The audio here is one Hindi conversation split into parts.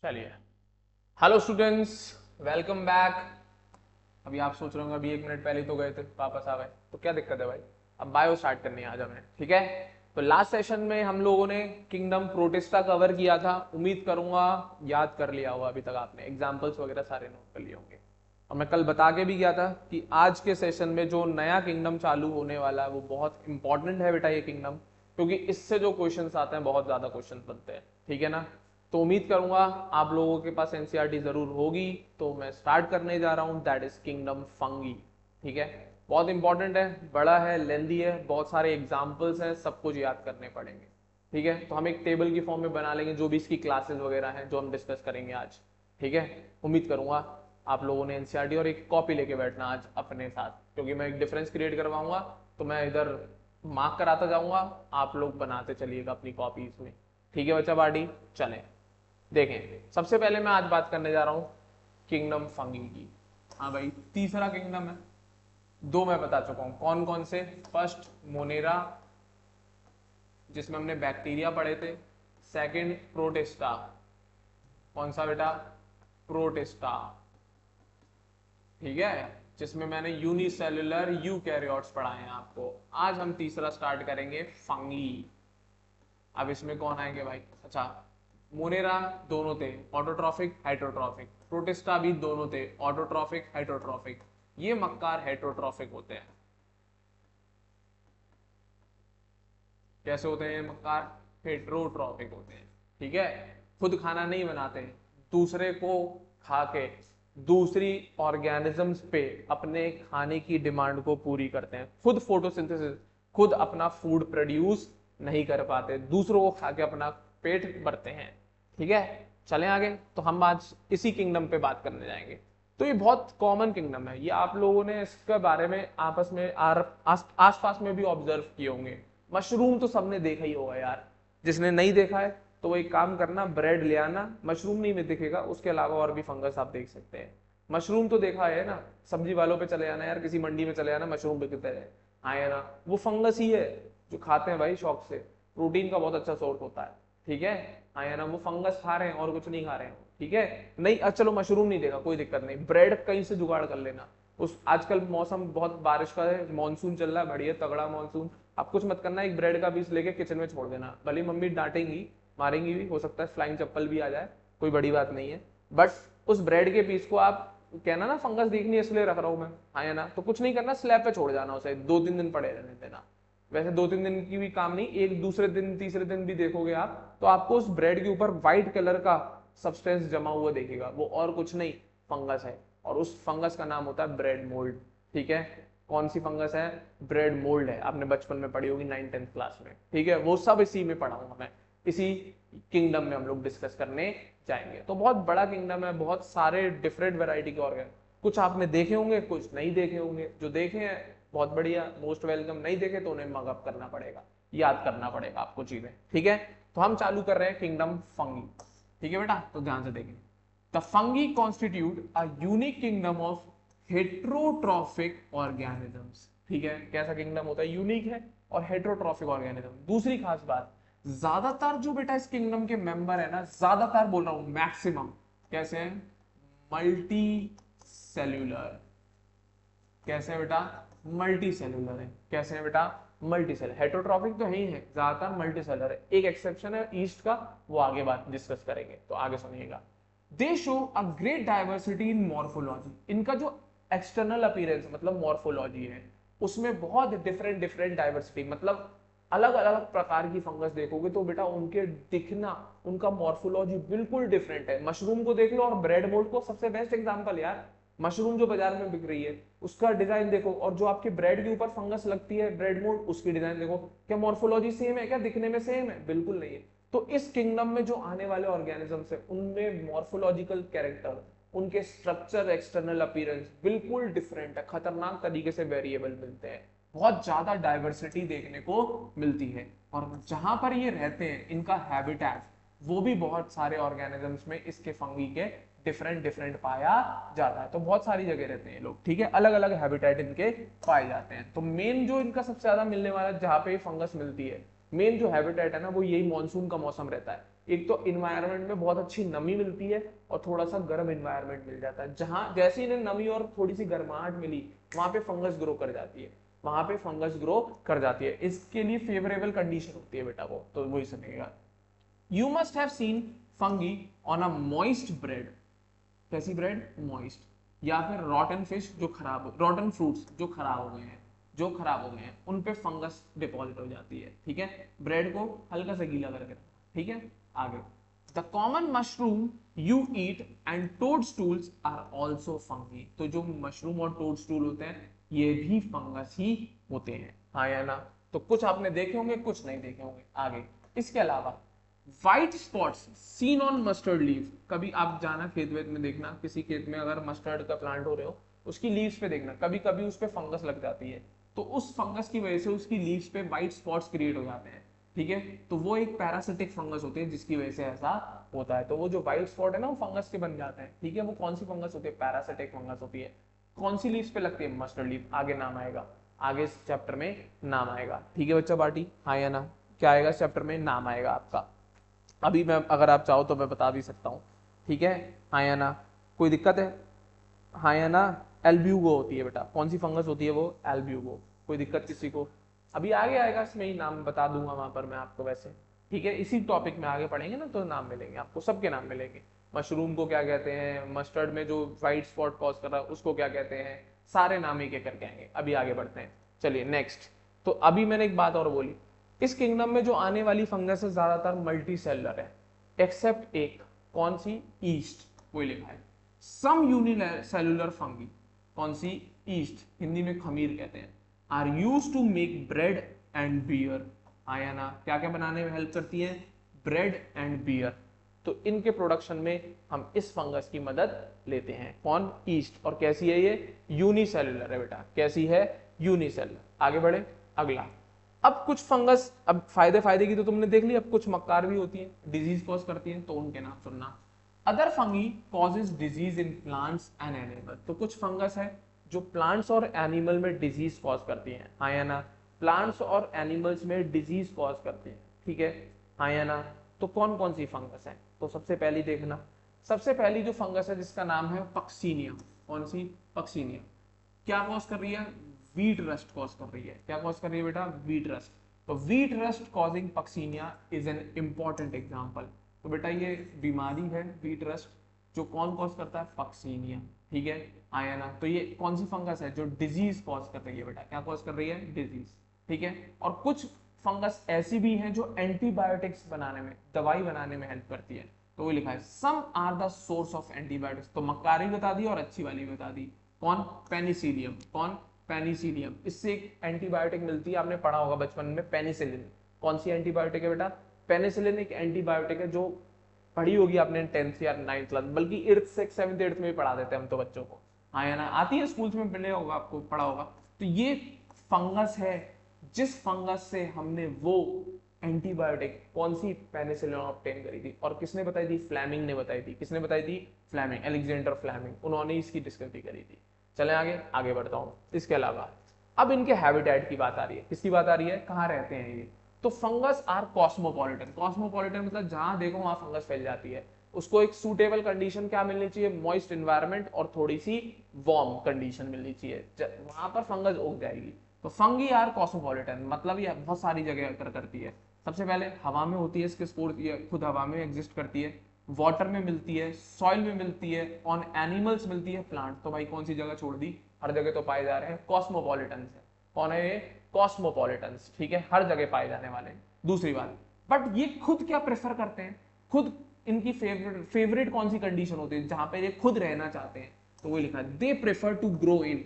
चलिए। Hello students, welcome back. अभी आप सोच रहे होंगे अभी 1 मिनट पहले ही तो गए थे, वापस आ गए, तो क्या दिक्कत है भाई। अब बायो स्टार्ट करनी है आज हमें, ठीक है। तो लास्ट सेशन में हम लोगों ने किंगडम प्रोटिस्टा कवर किया था। उम्मीद करूंगा याद कर लिया होगा, अभी तक आपने एग्जाम्पल्स वगैरह सारे नोट कर लिए होंगे। और मैं कल बता के भी गया था कि आज के सेशन में जो नया किंगडम चालू होने वाला है वो बहुत इंपॉर्टेंट है बेटा, ये किंगडम, क्योंकि इससे जो क्वेश्चंस आते हैं बहुत ज्यादा क्वेश्चंस बनते हैं, ठीक है ना। तो उम्मीद करूंगा आप लोगों के पास एनसीईआरटी जरूर होगी। तो मैं स्टार्ट करने जा रहा हूं, दैट इज किंगडम फंगी, ठीक है। बहुत इंपॉर्टेंट है, बड़ा है, लेंदी है, बहुत सारे एग्जाम्पल्स हैं, सब कुछ याद करने पड़ेंगे, ठीक है। तो हम एक टेबल की फॉर्म में बना लेंगे जो भी इसकी क्लासेस वगैरह हैं जो हम डिस्कस करेंगे आज, ठीक है। उम्मीद करूंगा आप लोगों ने एनसीईआरटी और एक कॉपी लेके बैठना आज अपने साथ, क्योंकि मैं एक डिफरेंस क्रिएट करवाऊंगा। तो मैं इधर मार्क कराता जाऊंगा, आप लोग बनाते चलिएगा अपनी कॉपीज में, ठीक है बच्चा पार्टी। चलें देखें, सबसे पहले मैं आज बात करने जा रहा हूं किंगडम फंगी की। हाँ भाई, तीसरा किंगडम है। दो मैं बता चुका हूं कौन कौन से। फर्स्ट मोनेरा, जिसमें हमने बैक्टीरिया पढ़े थे। सेकंड प्रोटिस्टा, कौन सा बेटा, प्रोटिस्टा, ठीक है, जिसमें मैंने यूनिसेलुलर यूकैरियोट्स पढ़ाए हैं आपको। आज हम तीसरा स्टार्ट करेंगे फंगी। अब इसमें कौन आएंगे भाई, अच्छा, मोनेरा दोनों थे ऑटोट्रॉफिक हाइड्रोट्रॉफिक, प्रोटिस्टा भी दोनों थे ऑटोट्रॉफिक हाइड्रोट्रॉफिक। ये मक्कार हेट्रोट्रॉफिक होते हैं। कैसे होते हैं ये मक्कार, हेट्रोट्रॉफिक होते हैं, ठीक है। खुद खाना नहीं बनाते, दूसरे को खा के दूसरी ऑर्गेनिजम्स पे अपने खाने की डिमांड को पूरी करते हैं। खुद फोटोसिंथेसिस, खुद अपना फूड प्रोड्यूस नहीं कर पाते, दूसरों को खा के अपना पेट भरते हैं, ठीक है। चलें आगे, तो हम आज इसी किंगडम पे बात करने जाएंगे। तो ये बहुत कॉमन किंगडम है, ये आप लोगों ने इसके बारे में आपस में आस पास में भी ऑब्जर्व किए होंगे। मशरूम तो सबने देखा ही होगा यार, जिसने नहीं देखा है तो वो एक काम करना, ब्रेड ले आना, मशरूम नहीं में दिखेगा, उसके अलावा और भी फंगस आप देख सकते हैं। मशरूम तो देखा है ना, सब्जी वालों पे चले जाना यार, किसी मंडी में चले जाना, मशरूम बिकते हैं, आए ना, वो फंगस ही है जो खाते हैं भाई शौक से। प्रोटीन का बहुत अच्छा सोर्स होता है, ठीक है। आए ना, वो फंगस खा रहे हैं और कुछ नहीं खा रहे हैं, ठीक है। नहीं चलो मशरूम नहीं देखा, कोई दिक्कत नहीं, ब्रेड कहीं से जुगाड़ कर लेना। उस आजकल मौसम बहुत बारिश का है, मानसून चल रहा है, बढ़िया तगड़ा मानसून। आप कुछ मत करना, एक ब्रेड का पीस लेके किचन में छोड़ देना, भले मम्मी डांटेंगी मारेंगी भी, हो सकता है फ्लाइंग चप्पल भी आ जाए, कोई बड़ी बात नहीं है। बट उस ब्रेड के पीस को आप कहना ना फंगस देखनी है इसलिए रख रहा हूं मैं, हाँ या ना, तो कुछ नहीं करना, स्लैब पे छोड़ जाना उसे, 2-3 दिन पड़े रहने देना। वैसे 2-3 दिन की भी काम नहीं, एक दूसरे दिन तीसरे दिन भी देखोगे आप तो आपको उस ब्रेड के ऊपर व्हाइट कलर का सब्सटेंस जमा हुआ देखेगा, वो और कुछ नहीं, फंगस है। और उस फंगस का नाम होता है ब्रेड मोल्ड, ठीक है। कौन सी फंगस है, ब्रेड मोल्ड है, आपने बचपन में पढ़ी होगी 9th-10th क्लास में, ठीक है। वो सब इसी में पढ़ाऊंगा मैं, इसी किंगडम में हम लोग डिस्कस करने जाएंगे। तो बहुत बड़ा किंगडम है, बहुत सारे डिफरेंट वेराइटी के ऑर्गन, कुछ आपने देखे होंगे कुछ नहीं देखे होंगे, जो देखे हैं बहुत बढ़िया, मोस्ट वेलकम, नहीं देखे तो उन्हें मगअप करना पड़ेगा, याद करना पड़ेगा आपको चीजें, ठीक है। तो हम चालू कर रहे हैं किंगडम फंगी, ठीक है बेटा, तो ध्यान से देखें। The fungi constitute a unique kingdom of heterotrophic organisms, ठीक है। कैसा किंगडम होता है, यूनिक है और हेट्रोट्रॉफिक ऑर्गेनिज्म। दूसरी खास बात, ज्यादातर जो बेटा इस किंगडम के मेंबर है ना, ज्यादातर बोल रहा हूं मैक्सिमम, कैसे हैं, मल्टी सेल्यूलर। कैसे है बेटा, मल्टी सेलुलर है। कैसे है बेटा, मल्टी सेलर, हेट्रोट्रॉफिक तो है ही है, ज्यादातर मल्टी सेलर है, एक एक्सेप्शन है ईस्ट का, वो आगे बात डिस्कस करेंगे, तो आगे सुनिएगा। दे show a great diversity in morphology, इनका जो एक्सटर्नल अपीयरेंस मतलब मॉर्फोलॉजी है उसमें बहुत डिफरेंट डिफरेंट डाइवर्सिटी, मतलब अलग अलग प्रकार की फंगस देखोगे तो बेटा उनके दिखना, उनका मॉर्फोलॉजी बिल्कुल डिफरेंट है। मशरूम को देख लो और ब्रेड मोल्ड को, सबसे बेस्ट एग्जांपल यार, मशरूम जो बाजार में बिक रही है उसका डिजाइन देखो, और जो आपके ब्रेड के ऊपर फंगस लगती है ब्रेड मोल्ड, उसकी डिजाइन देखो, क्या मॉर्फोलॉजी सेम है, क्या दिखने में सेम है, बिल्कुल नहीं है। तो इस किंगडम में जो आने वाले ऑर्गेनिजम्स है उनमें मॉर्फोलॉजिकल कैरेक्टर, उनके स्ट्रक्चर, एक्सटर्नल अपीयरेंस बिल्कुल डिफरेंट है, खतरनाक तरीके से वेरिएबल मिलते हैं, बहुत ज्यादा डाइवर्सिटी देखने को मिलती है। और जहां पर ये रहते हैं इनका हैबिटेट, वो भी बहुत सारे ऑर्गेनिजम्स में इसके फंगी के डिफरेंट डिफरेंट पाया जाता है। तो बहुत सारी जगह रहते हैं लोग, ठीक है, अलग अलग हैबिटेट इनके पाए जाते हैं। तो मेन जो इनका सबसे ज्यादा मिलने वाला जहां पे फंगस मिलती है, मेन जो हैबिटेट है ना, वो यही मानसून का मौसम रहता है, एक तो इन्वायरमेंट में बहुत अच्छी नमी मिलती है और थोड़ा सा गर्म इन्वायरमेंट मिल जाता है। जहां जैसे इन्हें नमी और थोड़ी सी गर्माहट मिली, वहां पे फंगस ग्रो कर जाती है, वहां पे फंगस ग्रो कर जाती है। इसके लिए फेवरेबल कंडीशन होती है बेटा, वो तो वही समझेगा। You must have seen fungi on a moist bread. कैसी ब्रेड? मॉइस्ट। या फिर रॉटन फिश जो खराब, रॉटन फ्रूट्स जो खराब हो गए हैं, जो खराब हो गए हैं उन पे फंगस डिपॉजिट हो जाती है। ठीक है, ब्रेड को हल्का सा गीला करके रखना। ठीक है, आगे। The common mushroom you eat and toadstools are also fungi. तो जो मशरूम और टोडस्टूल होते हैं ये भी फंगस ही होते हैं, हाँ या ना? तो कुछ आपने देखे होंगे, कुछ नहीं देखे होंगे। आगे, इसके अलावा white spots seen on mustard leave. कभी आप जाना खेत वेत में, देखना किसी खेत में अगर मस्टर्ड का प्लांट हो रहे हो, उसकी लीव्स पे देखना कभी कभी उस पे फंगस लग जाती है, तो उस फंगस की वजह से उसकी लीव्स पे व्हाइट स्पॉट्स क्रिएट हो जाते हैं। ठीक है, तो वो एक पैरासिटिक फंगस होती है जिसकी वजह से ऐसा होता है। तो वो जो व्हाइट स्पॉट है ना, वो फंगस के बन जाते हैं। ठीक है, वो कौन सी फंगस होती है? पैरासिटिक फंगस होती है। कौन सी लीव्स पे लगती है? Mustard leave. आगे नाम आएगा, आगे इस चैप्टर में नाम आएगा। ठीक है बच्चा पार्टी, हाँ या ना? क्या आएगा इस चैप्टर में? नाम आएगा आपका। अभी मैं अगर आप चाहो तो मैं बता भी सकता हूँ। ठीक है, हाँ या ना? कोई दिक्कत है? हाँ या ना? एल्ब्यूगो होती है बेटा। कौन सी फंगस होती है वो? एल्ब्यूगो। कोई दिक्कत किसी को? अभी आगे आएगा, इसमें ही नाम बता दूंगा वहां पर मैं आपको वैसे। ठीक है, इसी टॉपिक में आगे पढ़ेंगे ना तो नाम मिलेंगे आपको, सबके नाम मिलेंगे। मशरूम को क्या कहते हैं, मस्टर्ड में जो व्हाइट स्पॉट कॉज कर रहा है उसको क्या कहते हैं, सारे नाम ही के करके आएंगे। अभी आगे बढ़ते हैं, चलिए नेक्स्ट। तो अभी मैंने एक बात और बोली, इस किंगडम में जो आने वाली फंगस है ज्यादातर मल्टी सेलुलर है, एक्सेप्ट एक। कौन सी? ईस्ट, वही लिखा है। Some unicellular fungi. कौन सी? ईस्ट, हिंदी में खमीर कहते हैं। Are used to make bread and beer. आया ना? क्या क्या बनाने में हेल्प करती है? Bread and beer. तो इनके प्रोडक्शन में हम इस फंगस की मदद लेते हैं। कौन? ईस्ट। और कैसी है ये? यूनिसेलुलर है बेटा। कैसी है? यूनिसेलुलर। आगे बढ़े, अगला। अब कुछ फंगस, अब फायदे फायदे की तो तुमने देख ली, अब कुछ मक्कार भी होती है, डिजीज कॉज करती है, तो उनके नाम सुनना। Other fungi causes disease in plants and animal. तो कुछ फंगस है जो प्लांट्स और एनिमल में डिजीज कॉज करती हैं, हाँ या ना? प्लांट्स और एनिमल्स में डिजीज कॉज करती हैं। ठीक है, हाँ या ना? तो कौन कौन सी फंगस है? तो सबसे पहली देखना, सबसे पहली जो फंगस है जिसका नाम है पक्सीनिया। कौन सी? पक्सीनिया। क्या कॉज कर रही है? वीट रस्ट कॉज कर रही है। क्या कॉज कर रही है बेटा? Wheat rust. तो wheat rust causing Puccinia is an important example. तो बेटा ये बीमारी है वीट रस्ट, जो कौन कॉज करता है? पक्सीनिया। ठीक है, आया ना? तो ये कौन सी फंगस है जो डिजीज कॉज कर रही है बेटा? क्या कॉज कर रही है? डिजीज। ठीक है, और कुछ फंगस ऐसी भी हैं जो एंटीबायोटिक्स बनाने में, दवाई बनाने में हेल्प करती है। तो वो लिखा है some are the source of antibiotics. तो मक्कारी बता दी और अच्छी वाली बता दी। कौन? पेनिसिलियम। कौन? पेनिसिलियम। इससे एक एंटीबायोटिक मिलती है, आपने पढ़ा होगा बचपन में, पेनिसिलिन। कौन सी एंटीबायोटिक है बेटा? पेनिसिलिन एक एंटीबायोटिक है जो पढ़ी होगी आपने 10th या 9th क्लास, बल्कि 8th 6th 7th 8th में भी पढ़ा देते हैं हम तो बच्चों को, हाँ या ना? आती है स्कूल्स में, पढ़े होगा, आपको पढ़ा होगा। तो ये फंगस है जिस फंगस से हमने वो एंटीबायोटिक, कौन सी? पेनिसिलिन ऑब्टेन करी थी। और किसने बताई थी? फ्लेमिंग ने बताई थी। किसने बताई थी? फ्लेमिंग, अलेक्जेंडर फ्लेमिंग, उन्होंने इसकी डिस्कवरी करी थी। चले आगे, आगे बढ़ता हूं। इसके अलावा अब इनके हैबिटेट की बात आ रही है। किसकी बात आ रही है? कहाँ रहते हैं ये? तो फंगस आर कॉस्मोपॉलिटन। कॉस्मोपॉलिटन मतलब जहां देखो वहां फंगस फैल जाती है। उसको एक सूटेबल कंडीशन क्या मिलनी चाहिए? मॉइस्ट एनवायरनमेंट और थोड़ी सी वार्म कंडीशन मिलनी चाहिए, वहां पर फंगस उग जाएगी। तो फंगी आर कॉस्मोपॉलिटन मतलब ये बहुत सारी जगह अकर करती है। सबसे पहले हवा में होती है, इसके स्पोर खुद हवा में एग्जिस्ट करती है, वाटर में मिलती है, सॉइल में मिलती है, ऑन एनिमल्स मिलती है, प्लांट। तो भाई कौन सी जगह छोड़ दी? हर जगह तो पाए जा रहे हैं। कॉस्मोपॉलिटन है। कौन है ये? कॉस्मोपॉलिटन्स। ठीक है, हर जगह पाए जाने वाले। दूसरी बात, बट ये खुद क्या प्रेफर करते हैं? खुद इनकी फेवरेट कौन सी कंडीशन होती है जहां पे ये खुद रहना चाहते हैं? तो वो लिखा है they prefer to grow in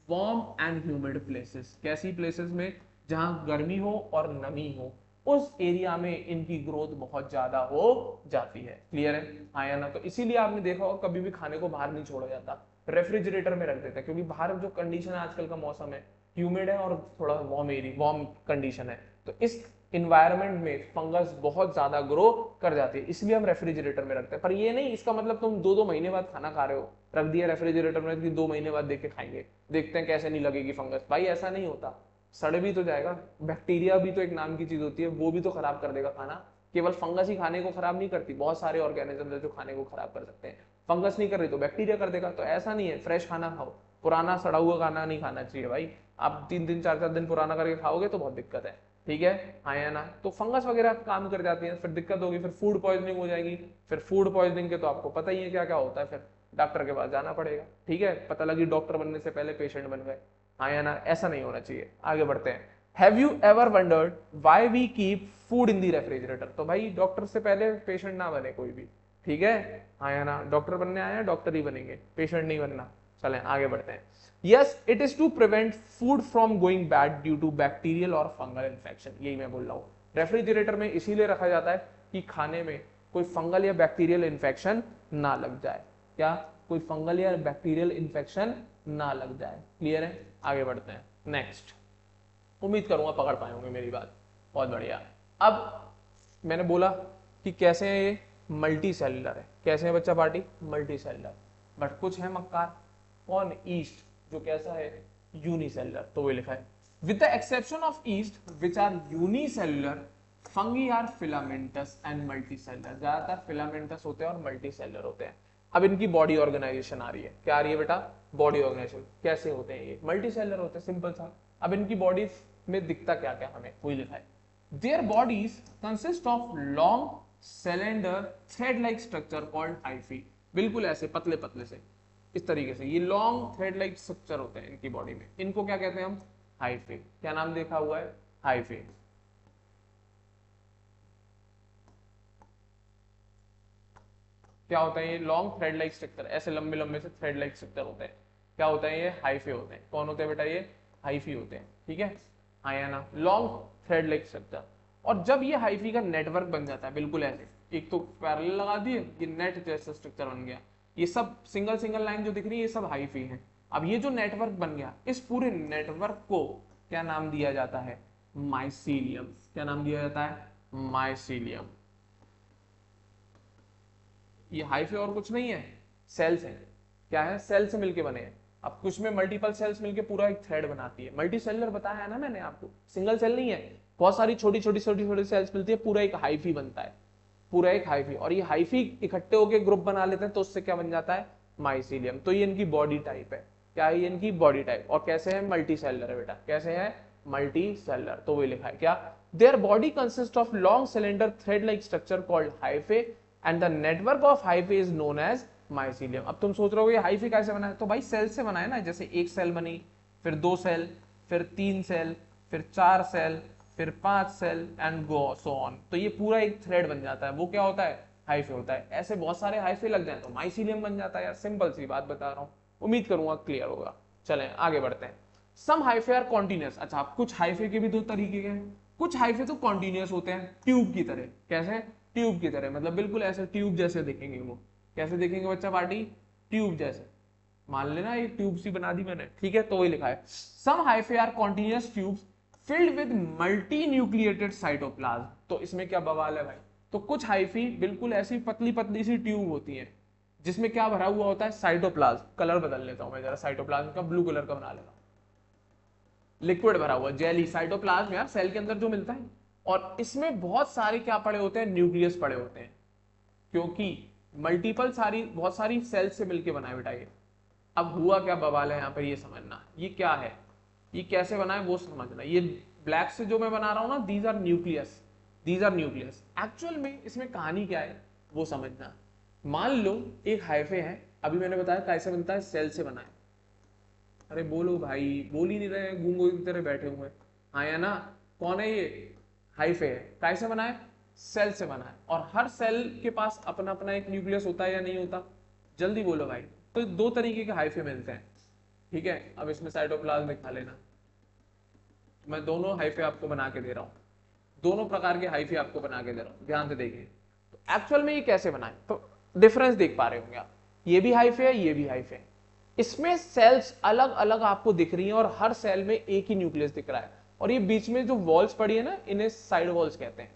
warm and humid places. कैसी प्लेसेस में? जहां गर्मी हो और नमी हो, उस एरिया में इनकी ग्रोथ बहुत ज्यादा हो जाती है। क्लियर है, हाँ या ना? तो इसीलिए आपने देखा होगा कभी भी खाने को बाहर नहीं छोड़ा जाता, रेफ्रिजरेटर में रख देते हैं, क्योंकि बाहर जो कंडीशन है आजकल का मौसम है, ह्यूमिड है और थोड़ा वार्म कंडीशन है। तो इस इन्वायरमेंट में फंगस बहुत ज्यादा ग्रो कर जाती है, इसलिए हम रेफ्रिजरेटर में रखते हैं। पर ये नहीं इसका मतलब तुम 2-2 महीने बाद खाना खा रहे हो, रख दिया रेफ्रिजरेटर में कि 2 महीने बाद देख के खाएंगे, देखते हैं कैसे नहीं लगेगी फंगस। भाई ऐसा नहीं होता, सड़ भी तो जाएगा। बैक्टीरिया भी तो एक नाम की चीज होती है, वो भी तो खराब कर देगा खाना। केवल फंगस ही खाने को खराब नहीं करती, बहुत सारे ऑर्गेनिज्म है जो खाने को खराब कर सकते हैं। फंगस नहीं कर रही तो बैक्टीरिया कर देगा। तो ऐसा नहीं है फ्रेश खाना खाओ, पुराना सड़ा हुआ खाना नहीं खाना चाहिए भाई। आप 3 दिन 4 दिन पुराना करके खाओगे तो बहुत दिक्कत है, ठीक है, हाँ या ना। तो फंगस वगैरह काम कर जाती है, फिर दिक्कत होगी, फिर फूड पॉइजनिंग हो जाएगी। फिर फूड पॉइजनिंग के तो आपको पता ही है क्या क्या होता है, फिर डॉक्टर के पास जाना पड़ेगा, ठीक है। पता लगी डॉक्टर बनने से पहले पेशेंट बन गए, हाँ या ना। ऐसा नहीं होना चाहिए। आगे बढ़ते हैं। Have you ever wondered why we keep food in the refrigerator? तो भाई डॉक्टर से पहले पेशेंट ना बने कोई भी, ठीक है, हाँ या ना। डॉक्टर बनने आए हैं, डॉक्टर ही बनेंगे, पेशेंट नहीं बनना। चलें आगे बढ़ते हैं। Yes, it is to prevent food from going bad due to bacterial और फंगल इन्फेक्शन। यही मैं बोल रहा हूँ, रेफ्रिजरेटर में इसीलिए रखा जाता है कि खाने में कोई फंगल या बैक्टीरियल इन्फेक्शन ना लग जाए। क्या? कोई फंगल या बैक्टीरियल इन्फेक्शन ना लग जाए। क्लियर है? आगे बढ़ते हैं। नेक्स्ट, उम्मीद करूंगा पकड़ पाए होंगे मेरी बात। बहुत बढ़िया। अब मैंने बोला कि कैसे है ये मल्टी सेलुलर है। कैसे है बच्चा पार्टी? Multi cellular. बट कुछ है मक्कार। कौन? ईस्ट, जो कैसा है? यूनिसेलुलर। तो वो लिखा है with the exception of yeast which are unicellular, fungi are filamentous and multicellular. ज्यादातर फिलामेंटस होते हैं और मल्टीसेलुलर होते हैं। अब इनकी बॉडी ऑर्गेनाइजेशन आ रही है। क्या आ रही है बेटा? Body organisation. कैसे होते हैं ये? मल्टीसेलुलर होते हैं, सिंपल सा। अब इनकी बॉडी में दिखता क्या क्या हमें, वही लिखा है। Their bodies consist of long cylinder thread like structure called hyphae. बिल्कुल ऐसे पतले पतले से, इस तरीके से ये लॉन्ग थ्रेड लाइक स्ट्रक्चर होते हैं इनकी बॉडी में। इनको क्या कहते हैं हम? हाइफी। क्या नाम देखा हुआ है? हाइफी। क्या होता है ये? लॉन्ग थ्रेड लाइक स्ट्रक्चर, ऐसे लंबे लंबे से थ्रेड लाइक स्ट्रक्चर होते हैं। क्या होता है ये? हाइफी होते हैं। कौन होते हैं बेटा? ये हाइफी होते हैं, ठीक है, हाँ या ना। Long thread like structure. और जब ये हाइफी का नेटवर्क बन जाता है, बिल्कुल ऐसे, एक तो पैरेलल लगा दिए, ये नेट जैसा स्ट्रक्चर बन गया। ये सब सिंगल सिंगल लाइन जो दिख रही है ये सब हाइफी है। अब ये जो नेटवर्क बन गया, इस पूरे नेटवर्क को क्या नाम दिया जाता है? माइसीलियम। क्या नाम दिया जाता है? माइसीलियम। ये हाइफी और कुछ नहीं है, सेल्स हैं। क्या है? सेल से मिलके बने हैं। अब कुछ में मल्टीपल सेल्स मिलके पूरा एक थ्रेड बनाती है। मल्टी सेलुलर बताया है ना मैंने आपको, सिंगल सेल नहीं है, बहुत सारी छोटी छोटी छोटी छोटी सेल्स मिलती है, पूरा एक हाइफी बनता है, पूरा एक हाइफी। और ये हाइफी इकट्ठे होकर ग्रुप बना लेते हैं, तो उससे क्या बन जाता है? माइसीलियम। तो ये इनकी बॉडी टाइप है। क्या है ये? इनकी बॉडी टाइप। और कैसे है? मल्टी सेलुलर है बेटा। कैसे है? Multicellular. तो वही लिखा है क्या? Their body consist of long cylinder thread like structure called hyphae and the network of hyphae is known as mycelium. अब तुम सोच रहे हो ये हाइफी कैसे बना है? तो भाई सेल से बना है ना। जैसे एक सेल बनी, फिर 2 सेल, फिर 3 सेल, फिर 4 सेल, फिर 5 cell and go so on. तो ये पूरा एक थ्रेड बन जाता है, वो क्या होता है? हाइफे होता है। ऐसे बहुत सारे हाइफे लग जाए तो माइसीलियम बन जाता है यार। सिंपल सी बात बता रहा हूँ, उम्मीद करूंगा क्लियर होगा। चलें आगे बढ़ते हैं। सम हाइफे आर कॉन्टिन्यूस। अच्छा, कुछ हाइफे के भी 2 तरीके के हैं। कुछ हाइफे तो कॉन्टिन्यूस होते हैं, ट्यूब की तरह। कैसे? ट्यूब की तरह, मतलब बिल्कुल ऐसे ट्यूब जैसे दिखेंगे वो। कैसे दिखेंगे बच्चा पार्टी? ट्यूब जैसे। मान लेना ये ट्यूब सी बना दी मैंने, ठीक है। तो वही लिखा है some hyphae are continuous tubes filled with multi nucleated cytoplasm. तो इसमें क्या बवाल है भाई? तो कुछ हाइफी बिल्कुल ऐसी पतली पतली सी ट्यूब होती है, जिसमें क्या भरा हुआ होता है? साइटोप्लाज्म। कलर बदल लेता हूं मैं जरा, साइटोप्लाज्म का ब्लू कलर का बना लेता हूं। लिक्विड भरा हुआ, जेली। साइटोप्लाज्म यार सेल के अंदर जो मिलता है। और इसमें बहुत सारे क्या पड़े होते हैं? न्यूक्लियस पड़े होते हैं, क्योंकि मल्टीपल बहुत सारी सेल्स से मिलकर बना है बेटा ये। अब हुआ क्या बवाल है यहाँ पर, ये समझना। ये क्या है, ये कैसे बना है वो समझना। ये ब्लैक से जो मैं बना रहा हूं ना, these are nucleus, these are nucleus. Actual में इसमें कहानी क्या है वो समझना। मान लो एक हाइफे है, अभी मैंने बताया कैसे बनता है, सेल से बना है। अरे बोलो भाई, बोल ही नहीं रहे, गूंगों की तरह बैठे हुए। हाँ या ना? कौन है ये? हाइफे है। कैसे बना है? सेल से बना है। और हर सेल के पास अपना अपना एक न्यूक्लियस होता है या नहीं होता? जल्दी बोलो भाई। तो 2 तरीके के हाइफे मिलते हैं, ठीक है। अब इसमें साइटोप्लाज्म दिखा लेना, मैं दोनों हाइफे आपको बना के दे रहा हूं, दोनों प्रकार के हाइफे आपको बना के दे रहा हूं, ध्यान से देखिए। तो एक्चुअल में ये कैसे बना है, तो डिफरेंस देख पा रहे होंगे आप। ये भी हाइफे है, ये भी हाइफे है। इसमें सेल्स अलग अलग आपको दिख रही हैं और हर सेल में एक ही न्यूक्लियस दिख रहा है। और ये बीच में जो वॉल्स पड़ी है ना, इन्हें साइड वॉल्स कहते हैं,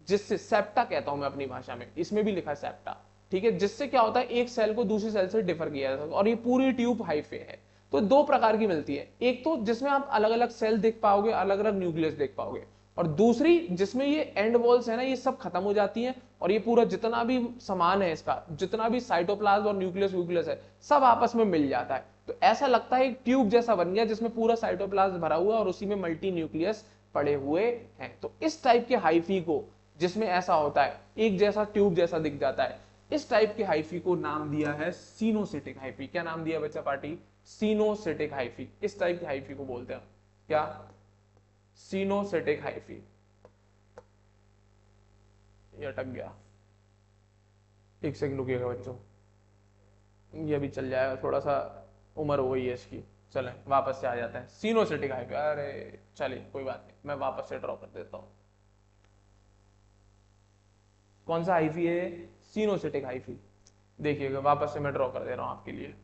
जिससे सेप्टा कहता हूं मैं अपनी भाषा में, इसमें भी लिखा है सेप्टा, ठीक है। जिससे क्या होता है, एक सेल को दूसरी सेल से डिफर किया जाता है। और ये पूरी ट्यूब हाइफे है। तो 2 प्रकार की मिलती है, एक तो जिसमें आप अलग अलग सेल देख पाओगे, अलग अलग न्यूक्लियस देख पाओगे, और दूसरी जिसमें ये एंड वॉल्स है ना, ये सब खत्म हो जाती हैं और ये पूरा जितना भी सामान है इसका, जितना भी साइटोप्लाज्म और न्यूक्लियस व्यूक्लियस है, सब आपस में मिल जाता है। तो ऐसा लगता है एक ट्यूब जैसा बन गया जिसमें पूरा साइटोप्लाज्म भरा हुआ है और उसी में मल्टी न्यूक्लियस पड़े हुए हैं। तो इस टाइप के हाइफी को, जिसमें ऐसा होता है एक जैसा ट्यूब जैसा दिख जाता है, इस टाइप के हाइफी को नाम दिया है सीनोसिटिक हाइफी। क्या नाम दिया बच्चा पार्टी? Coenocytic hyphae. इस टाइप के हाइफी को बोलते हैं क्या? Coenocytic hyphae. ये अटक गया, एक सेकंड रुकिएगा बच्चों, ये भी चल जाएगा, थोड़ा सा उम्र हो गई है इसकी। चलें वापस से आ जाते हैं सीनोसिटिक हाइफी। अरे चलिए कोई बात नहीं, मैं वापस से ड्रॉ कर देता हूं। कौन सा हाइफी है? Coenocytic hyphae. देखिएगा वापस से मैं ड्रॉ कर दे रहा हूं आपके लिए,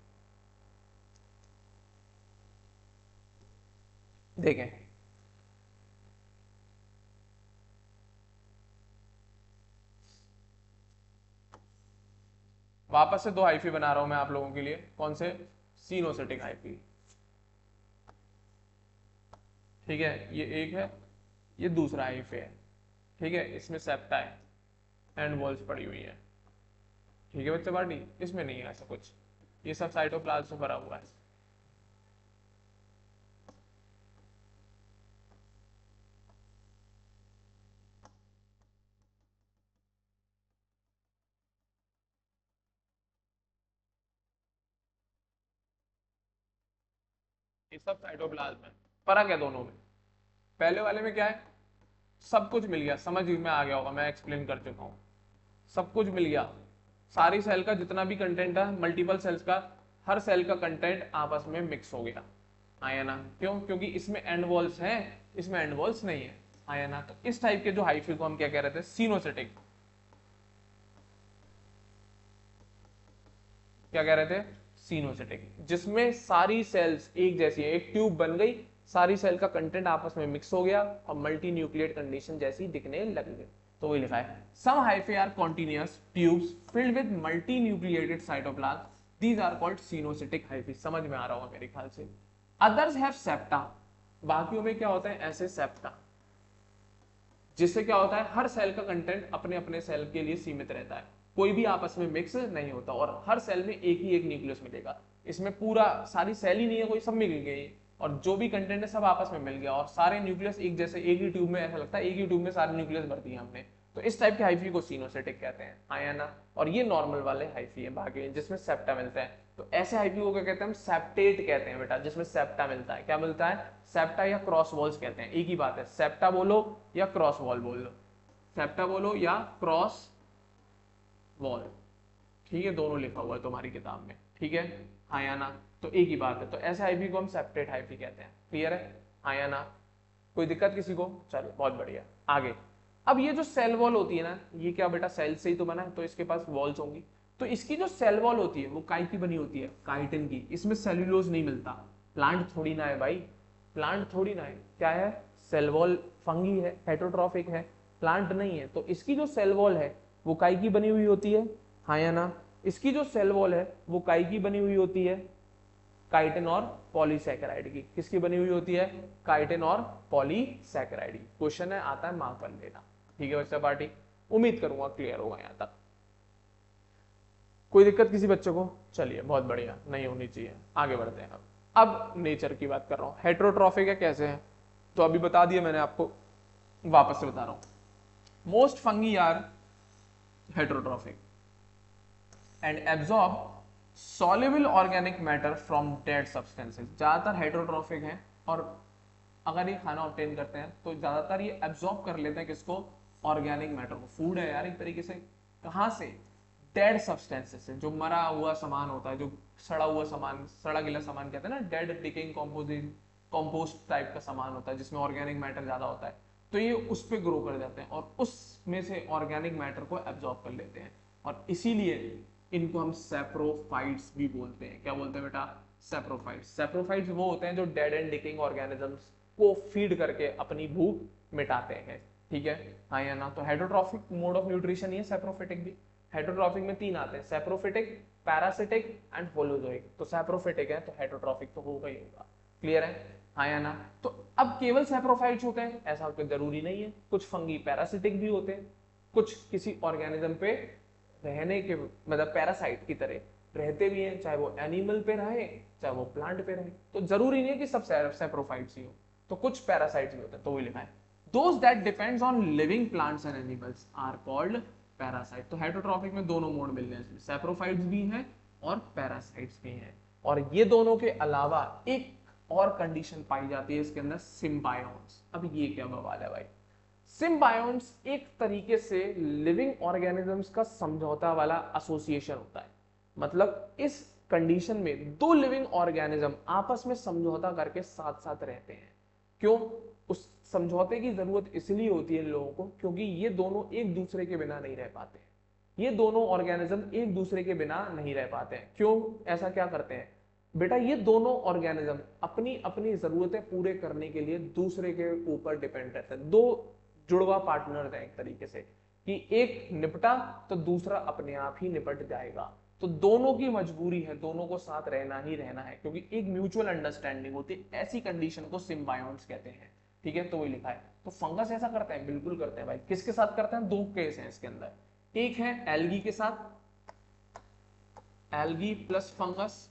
देखें। वापस से दो हाइफी बना रहा हूं मैं आप लोगों के लिए। कौन से? Coenocytic hyphae. ठीक है, ये एक है, ये दूसरा हाइफी है। ठीक है, इसमें सेप्टा है, एंड वॉल्स पड़ी हुई है। ठीक है बच्चा पार्टी, इसमें नहीं है ऐसा कुछ, ये सब साइटोप्लाज्म से भरा हुआ है। ये सब साइटोप्लाज्म है। फर्क है दोनों में। पहले वाले में क्या है, सब कुछ मिल गया, समझ में आ गया होगा, मैं एक्सप्लेन कर चुका हूं। सब कुछ मिल गया, सारी सेल का जितना भी कंटेंट है, मल्टीपल सेल्स का, हर सेल का कंटेंट आपस में मिक्स हो गया। आया ना? क्यों? क्योंकि इसमें एंड वॉल्स हैं, इसमें एंड वॉल्स नहीं है। आया ना? तो इस टाइप के जो हाइफी को हम क्या कह रहे थे? सीनोसिटिक। क्या कह रहे थे? सीनोसिटिक। जिसमें सारी सेल्स एक जैसी है, एक ट्यूब बन गई, सारी सेल का कंटेंट आपस में मिक्स हो गया और मल्टी न्यूक्लिएट कंडीशन जैसी दिखने लग गई। तो वही लिखा है, some hyphae are continuous tubes filled with multi nucleated cytoplasm, these are called coenocytic hyphae. समझ में आ रहा होगा मेरे ख्याल से। अदर्स हैव सेप्टा, बाकियों में क्या होता है? ऐसे सेप्टा, जिससे क्या होता है, हर सेल का कंटेंट अपने अपने सेल के लिए सीमित रहता है, कोई भी आपस में मिक्स नहीं होता और हर सेल में एक ही एक न्यूक्लियस मिलेगा। इसमें पूरा सारी सेल ही नहीं है कोई, सब मिल गई और जो भी कंटेंट है सब आपस में मिल गया और सारे न्यूक्लियस एक जैसे, एक ही ट्यूब में, ऐसा लगता है एक ही ट्यूब में सारे न्यूक्लियस भर दिए हमने। तो इस टाइप के हाइफी को सीनोसिटिक कहते हैं। आया ना? और ये नॉर्मल वाले हाइफी है बाकी, जिसमें सेप्टा मिलता है। तो ऐसे हाइफी को क्या कहते हैं? हम सेप्टेट कहते हैं बेटा, जिसमें सेप्टा मिलता है। क्या मिलता है? सेप्टा या क्रॉस वॉल्स कहते हैं, एक ही बात है, सेप्टा बोलो या क्रॉस वॉल बोलो, सेप्टा बोलो या क्रॉस वॉल। ठीक है, दोनों लिखा हुआ है तुम्हारी किताब में। ठीक है, हाँ या ना? तो एक ही बात है। तो ऐसे हाइफी को हम सेप्टेट हाइफी कहते हैं। क्लियर है? हाँ या ना? कोई दिक्कत किसी को? चलो बहुत बढ़िया, आगे। अब ये जो सेल वॉल होती है ना, ये क्या बेटा, सेल से ही तो बना है, तो इसके पास वॉल्स होंगी। तो इसकी जो सेल वॉल होती है वो काय की बनी होती है? काइटिन की। इसमें सेल्यूलोज नहीं मिलता। प्लांट थोड़ी ना है भाई, प्लांट थोड़ी ना है। क्या है? सेल वॉल फंगी है, हेटरोट्रॉफिक है, प्लांट नहीं है। तो इसकी जो सेल वॉल है वो काय की बनी हुई होती है? हाँ या ना? इसकी जो सेल वॉल है वो काय की बनी हुई होती है? काइटिन और पॉलीसैकेराइड की। किसकी बनी हुई होती है? काइटिन और पॉलीसैकेराइड की। क्वेश्चन है, आता है, मार्क कर लेना। ठीक है बच्चा पार्टी, उम्मीद करूंगा क्लियर होगा यहां तक। कोई दिक्कत किसी बच्चे को? चलिए बहुत बढ़िया, नहीं होनी चाहिए। आगे बढ़ते हैं। अब नेचर की बात कर रहा हूं, हेट्रोट्रॉफिक है कैसे है, तो अभी बता दिया मैंने आपको, वापस से बता रहा हूं। Most fungi are heterotrophic and absorb soluble organic matter from dead substances. ज्यादातर हेट्रोट्रॉफिक हैं और अगर ये खाना ऑब्टेन करते हैं तो ज्यादातर ये एब्जॉर्ब कर लेते हैं किसको? ऑर्गेनिक मैटर को। फूड है यार एक तरीके से। कहां से? डेड सब्सटेंसेस से, जो मरा हुआ सामान होता है, जो सड़ा हुआ सामान, सड़ा गीला सामान कहते हैं ना, dead decaying composite, compost type का सामान होता है जिसमें ऑर्गेनिक मैटर ज्यादा होता है। तो ये उस पर ग्रो कर जाते हैं और उसमें से ऑर्गेनिक मैटर को एब्जॉर्ब कर लेते हैं और इसीलिए इनको हम सैप्रोफाइट्स भी बोलते हैं। क्या बोलते हैं बेटा? सैप्रोफाइट्स। सैप्रोफाइट्स वो होते हैं जो डेड एंड डिकेइंग ऑर्गेनिजम्स को फीड करके अपनी भूख मिटाते हैं। ठीक है, हाँ या ना? तो हेटरोट्रॉफिक मोड ऑफ न्यूट्रिशन ही है सैप्रोफिटिक भी। हेटरोट्रॉफिक में तीन आते हैं, सैप्रोफिटिक, पैरासिटिक एंड होलोजोइक। तो सैप्रोफिटिक है तो हेटरोट्रॉफिक तो होगा ही होगा। क्लियर है? हाँ या ना। तो अब केवल सैप्रोफाइट्स होते हैं ऐसा कोई जरूरी नहीं है, कुछ फंगी पैरासिटिक भी होते हैं, कुछ किसी ऑर्गेनिज्म पे रहने के मतलब पैरासाइट की तरह रहते भी हैं, चाहे वो एनिमल पे रहे चाहे वो प्लांट पे रहे। तो जरूरी नहीं है कि सब सैप्रोफाइट्स ही हो, तो कुछ पैरासाइट्स भी होते हैं। तो वही लिखा है, those that depends on living plants and animals are called parasite. तो हेटरोट्रॉफिक में दोनों मोड मिल रहे हैं, सैप्रोफाइट्स भी हैं और पैरासाइट्स भी हैं। और ये दोनों के अलावा एक और कंडीशन पाई जाती है इसके अंदर, सिम्बायोन्स। अब ये क्या बवाल है भाई, सिम्बायोन्स एक तरीके से लिविंग ऑर्गेनिजम्स का समझौता वाला एसोसिएशन होता है। मतलब इस कंडीशन में दो लिविंग ऑर्गेनिज्म आपस में समझौता करके साथ साथ रहते हैं। क्यों? उस समझौते की जरूरत इसलिए होती है इन लोगों को क्योंकि ये दोनों एक दूसरे के बिना नहीं रह पाते हैं। ये दोनों ऑर्गेनिज्म एक दूसरे के बिना नहीं रह पाते हैं। क्यों ऐसा क्या करते हैं बेटा? ये दोनों ऑर्गेनिज्म अपनी अपनी जरूरतें पूरे करने के लिए दूसरे के ऊपर डिपेंड रहते हैं। दो जुड़वा पार्टनर है एक तरीके से, कि एक निपटा तो दूसरा अपने आप ही निपट जाएगा। तो दोनों की मजबूरी है, दोनों को साथ रहना ही रहना है क्योंकि एक म्यूचुअल अंडरस्टैंडिंग होती है। ऐसी कंडीशन को सिम्बायोन्ट्स कहते हैं। ठीक है, तो वही लिखा है। तो फंगस ऐसा करते हैं, बिल्कुल करते हैं भाई। किसके साथ करते हैं? दो केस हैं इसके अंदर, एक है एल्गी के साथ, एल्गी प्लस फंगस,